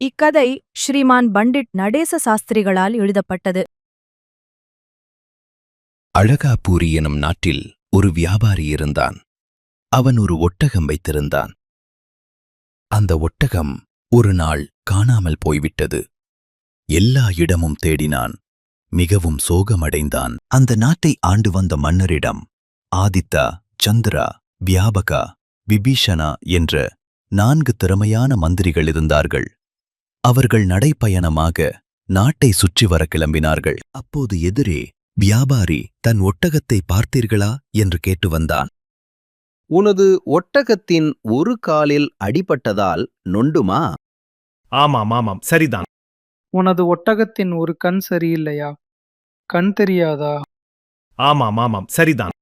இக்கதை ஸ்ரீமான் பண்டிட் நடேச சாஸ்திரிகளால் எழுதப்பட்டது. அழகாபூரி எனும் நாட்டில் ஒரு வியாபாரி இருந்தான். அவன் ஒரு ஒட்டகம் வைத்திருந்தான். அந்த ஒட்டகம் ஒரு நாள் காணாமல் போய்விட்டது. எல்லா இடமும் தேடினான். மிகவும் சோகமடைந்தான். அந்த நாட்டை ஆண்டு வந்த மன்னரிடம் ஆதித்தா, சந்திரா, வியாபகா, விபீஷணா என்ற 4 திறமையான மந்திரிகள் இருந்தார்கள். அவர்கள் நடைப்பயணமாக நாட்டை சுற்றி வர கிளம்பினார்கள். அப்போது எதிரே வியாபாரி தன் ஒட்டகத்தை பார்த்தீர்களா என்று கேட்டு வந்தான். உனது ஒட்டகத்தின் ஒரு காலில் அடிபட்டதால் நொண்டுமா? ஆமாம் சரிதான். உனது ஒட்டகத்தின் ஒரு கண் சரியில்லையா? கண் தெரியாதா? ஆமாம் சரிதான்.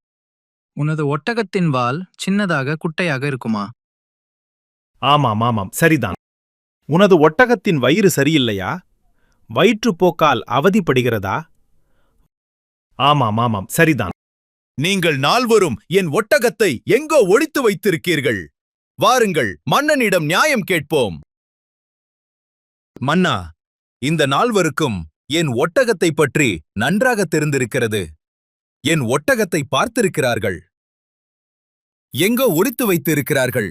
உனது ஒட்டகத்தின் வால் சின்னதாக குட்டையாக இருக்குமா? ஆமாம் சரிதான். உனது ஒட்டகத்தின் வயிறு சரியில்லையா? வயிற்றுப்போக்கால் அவதிப்படுகிறதா? ஆமாம் சரிதான். நீங்கள் நால்வரும் என் ஒட்டகத்தை எங்கோ ஒளித்து வைத்திருக்கீர்கள். வாருங்கள், மன்னனிடம் நியாயம் கேட்போம். மன்னா, இந்த நால்வருக்கும் என் ஒட்டகத்தை பற்றி நன்றாக தெரிந்திருக்கிறது. என் ஒட்டகத்தை பார்த்திருக்கிறார்கள். எங்கோ ஒளித்து வைத்திருக்கிறார்கள்.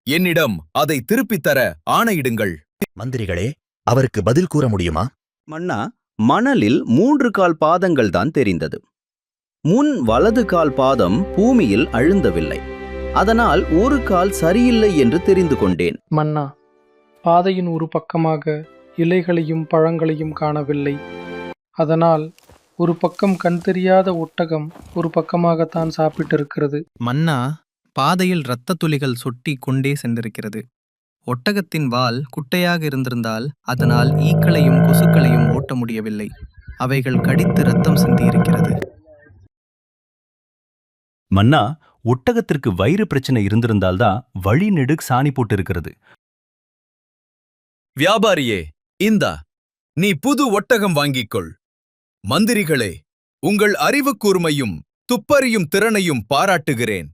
என்னிடம் அதை திருப்பித் தர ஆணையிடுங்கள். மந்திரிகளே, அவருக்கு பதில் கூற முடியுமா? மன்னா, மணலில் 3 கால் பாதங்கள் தான் தெரிந்தது. முன் வலது கால் பாதம் பூமியில் அழுந்தவில்லை. அதனால் ஒரு கால் சரியில்லை என்று தெரிந்து கொண்டேன். மன்னா, பாதையின் ஒரு பக்கமாக இலைகளையும் பழங்களையும் காணவில்லை. அதனால் ஒரு பக்கம் கண் தெரியாத ஒட்டகம் ஒரு பக்கமாகத்தான் சாப்பிட்டிருக்கிறது. மன்னா, பாதையில் இரத்த துளிகள் சொட்டி கொண்டே சென்றிருக்கிறது. ஒட்டகத்தின் வால் குட்டையாக இருந்திருந்தால் அதனால் ஈக்களையும் கொசுக்களையும் ஓட்ட முடியவில்லை. அவைகள் கடித்து இரத்தம் சிந்தியிருக்கிறது. மன்னா, ஒட்டகத்திற்கு வயிறு பிரச்சனை இருந்திருந்தால்தான் வழி நெடுக் சாணி போட்டு இருக்கிறது. வியாபாரியே, இந்தா, நீ புது ஒட்டகம் வாங்கிக்கொள். மந்திரிகளே, உங்கள் அறிவு கூர்மையும் துப்பறியும் திறனையும் பாராட்டுகிறேன்.